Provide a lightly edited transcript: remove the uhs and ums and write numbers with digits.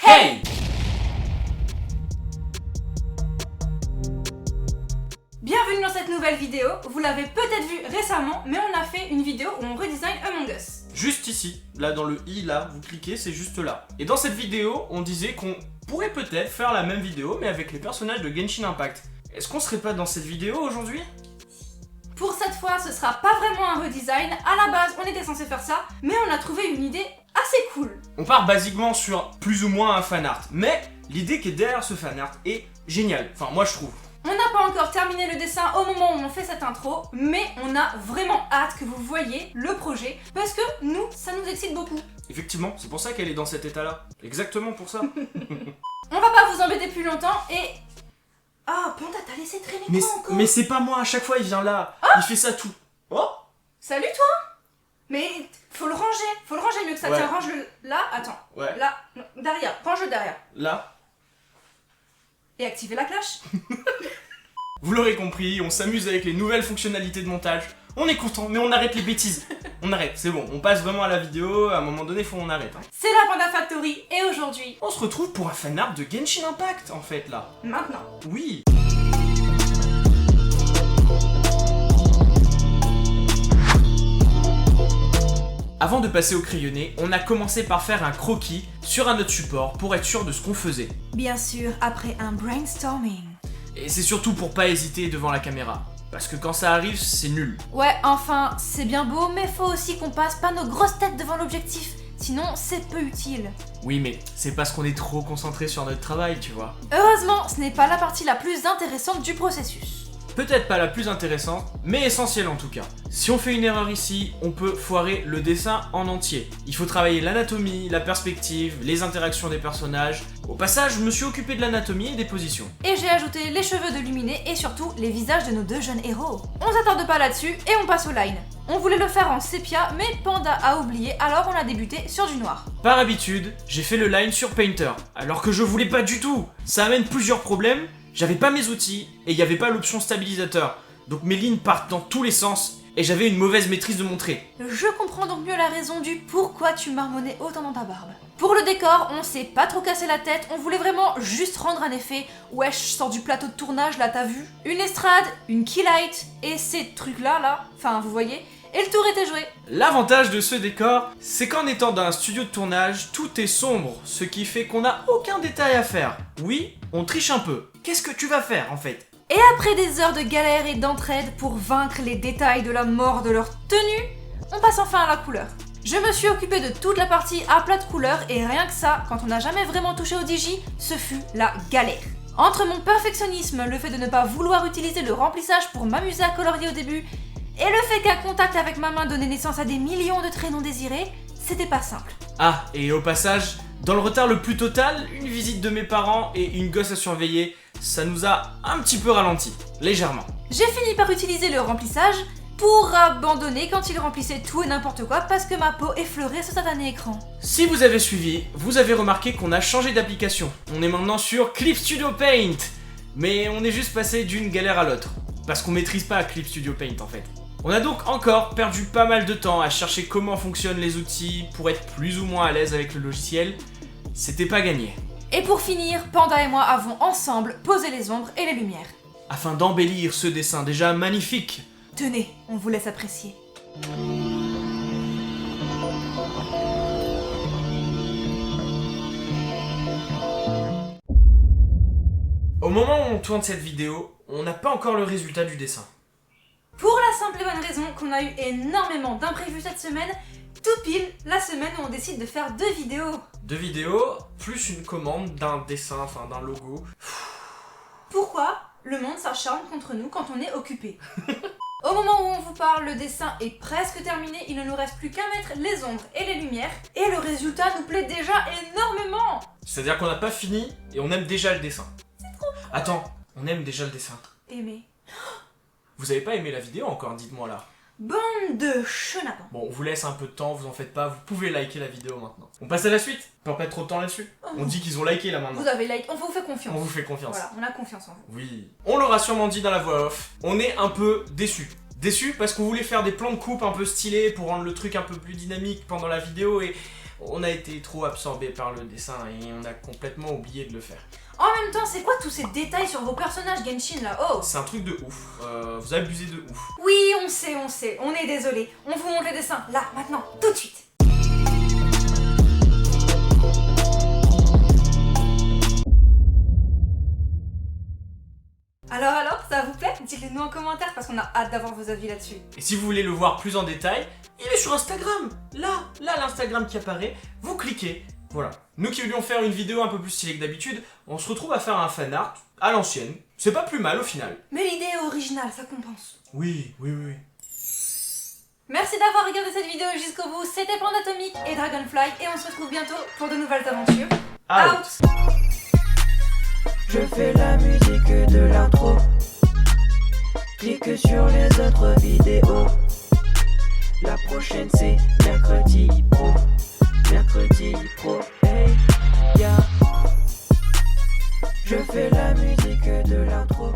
Hey! Bienvenue dans cette nouvelle vidéo. Vous l'avez peut-être vu récemment, mais on a fait une vidéo où on redesign Among Us. Juste ici, là dans le i, là, vous cliquez, c'est juste là. Et dans cette vidéo, on disait qu'on pourrait peut-être faire la même vidéo, mais avec les personnages de Genshin Impact. Est-ce qu'on serait pas dans cette vidéo aujourd'hui? Pour cette fois, ce sera pas vraiment un redesign. À la base, on était censé faire ça, mais on a trouvé une idée assez cool. On part basiquement sur plus ou moins un fanart, mais l'idée qui est derrière ce fanart est géniale. Enfin, moi je trouve. On n'a pas encore terminé le dessin au moment où on fait cette intro, mais on a vraiment hâte que vous voyiez le projet, parce que nous, ça nous excite beaucoup. Effectivement, c'est pour ça qu'elle est dans cet état-là. Exactement pour ça. On va pas vous embêter plus longtemps et... Ah, Panda, t'as laissé traîner quoi encore? Mais c'est pas moi, à chaque fois il vient là. Il fait ça tout. Oh! Salut toi! Mais faut le ranger mieux que ça. Ouais. Tiens, range-le là, attends. Ouais. Là, non, derrière, range-le derrière. Là. Et activez la cloche. Vous l'aurez compris, on s'amuse avec les nouvelles fonctionnalités de montage. On est content, mais on arrête les bêtises. On arrête, c'est bon, on passe vraiment à la vidéo, à un moment donné, faut qu'on arrête. Hein. C'est la Panda Factory et aujourd'hui, On se retrouve pour un fanart de Genshin Impact, en fait, là. maintenant. Oui. Avant de passer au crayonné, on a commencé par faire un croquis sur un autre support pour être sûr de ce qu'on faisait. Bien sûr, après un brainstorming. Et c'est surtout pour pas hésiter devant la caméra. Parce que quand ça arrive, c'est nul. Ouais, enfin, c'est bien beau, mais faut aussi qu'on passe pas nos grosses têtes devant l'objectif. Sinon, c'est peu utile. Oui, mais c'est parce qu'on est trop concentré sur notre travail, tu vois. Heureusement, ce n'est pas la partie la plus intéressante du processus. Peut-être pas la plus intéressante, mais essentielle en tout cas. Si on fait une erreur ici, on peut foirer le dessin en entier. Il faut travailler l'anatomie, la perspective, les interactions des personnages. Au passage, je me suis occupé de l'anatomie et des positions. Et j'ai ajouté les cheveux de Luminé et surtout les visages de nos deux jeunes héros. On s'attarde pas là-dessus et on passe au line. On voulait le faire en sépia, mais Panda a oublié, alors on a débuté sur du noir. Par habitude, j'ai fait le line sur Painter, alors que je voulais pas du tout. Ça amène plusieurs problèmes, j'avais pas mes outils et il y avait pas l'option stabilisateur. Donc mes lignes partent dans tous les sens et j'avais une mauvaise maîtrise de mon trait. Je comprends donc mieux la raison du pourquoi tu marmonnais autant dans ta barbe. Pour le décor, on s'est pas trop cassé la tête, on voulait vraiment juste rendre un effet. Wesh, je sors du plateau de tournage, là t'as vu? Une estrade, une keylight, et ces trucs-là, enfin vous voyez, et le tour était joué. L'avantage de ce décor, c'est qu'en étant dans un studio de tournage, tout est sombre, ce qui fait qu'on n'a aucun détail à faire. Oui, on triche un peu. Qu'est-ce que tu vas faire en fait? Et après des heures de galère et d'entraide pour vaincre les détails de la mort de leur tenue, on passe enfin à la couleur. Je me suis occupée de toute la partie à plat de couleur et rien que ça, quand on n'a jamais vraiment touché au digi, ce fut la galère. Entre mon perfectionnisme, le fait de ne pas vouloir utiliser le remplissage pour m'amuser à colorier au début, et le fait qu'un contact avec ma main donnait naissance à des millions de traits non désirés, c'était pas simple. Ah, et au passage, dans le retard le plus total, une visite de mes parents et une gosse à surveiller, ça nous a un petit peu ralenti, légèrement. J'ai fini par utiliser le remplissage pour abandonner quand il remplissait tout et n'importe quoi parce que ma peau effleurait ce satané écran. Si vous avez suivi, vous avez remarqué qu'on a changé d'application. On est maintenant sur Clip Studio Paint. Mais on est juste passé d'une galère à l'autre. Parce qu'on maîtrise pas Clip Studio Paint en fait. On a donc encore perdu pas mal de temps à chercher comment fonctionnent les outils pour être plus ou moins à l'aise avec le logiciel. C'était pas gagné. Et pour finir, Panda et moi avons ensemble posé les ombres et les lumières. Afin d'embellir ce dessin déjà magnifique. Tenez, on vous laisse apprécier. Au moment où on tourne cette vidéo, on n'a pas encore le résultat du dessin. Pour la simple et bonne raison qu'on a eu énormément d'imprévus cette semaine, tout pile la semaine où on décide de faire 2 vidéos. 2 vidéos, plus une commande d'un dessin, enfin d'un logo. Pourquoi le monde s'acharne contre nous quand on est occupé? Au moment où on vous parle, le dessin est presque terminé, il ne nous reste plus qu'à mettre les ombres et les lumières, et le résultat nous plaît déjà énormément. C'est-à-dire qu'on n'a pas fini et on aime déjà le dessin. Attends, on aime déjà le dessin. Aimé. Vous avez pas aimé la vidéo encore, dites-moi là. Bande de chenapans. Bon, on vous laisse un peu de temps, vous en faites pas, vous pouvez liker la vidéo maintenant. On passe à la suite, on perd pas trop de temps là-dessus. On dit qu'ils ont liké là maintenant. Vous avez like, on vous fait confiance. On vous fait confiance. Voilà, on a confiance en vous. Oui. On l'aura sûrement dit dans la voix off, on est un peu déçus. Déçus parce qu'on voulait faire des plans de coupe un peu stylés pour rendre le truc un peu plus dynamique pendant la vidéo et On a été trop absorbé par le dessin et on a complètement oublié de le faire. En même temps, c'est quoi tous ces détails sur vos personnages Genshin là? Oh! C'est un truc de ouf, vous abusez de ouf. Oui, on sait, on est désolé. On vous montre les dessins, là, maintenant, tout de suite. Alors, ça vous plaît? Dites-le nous en commentaire parce qu'on a hâte d'avoir vos avis là-dessus. Et si vous voulez le voir plus en détail, il est sur Instagram. Là l'Instagram qui apparaît, vous cliquez. Voilà. Nous qui voulions faire une vidéo un peu plus stylée que d'habitude, on se retrouve à faire un fanart à l'ancienne. C'est pas plus mal au final. Mais l'idée est originale, ça compense. Oui. Merci d'avoir regardé cette vidéo jusqu'au bout. C'était Pandatomic et Dragonfly et on se retrouve bientôt pour de nouvelles aventures. Out. Je fais la musique de l'intro. Clique sur les autres vidéos. La prochaine c'est mercredi pro. Mercredi pro, hey, yeah. Je fais la musique de l'intro.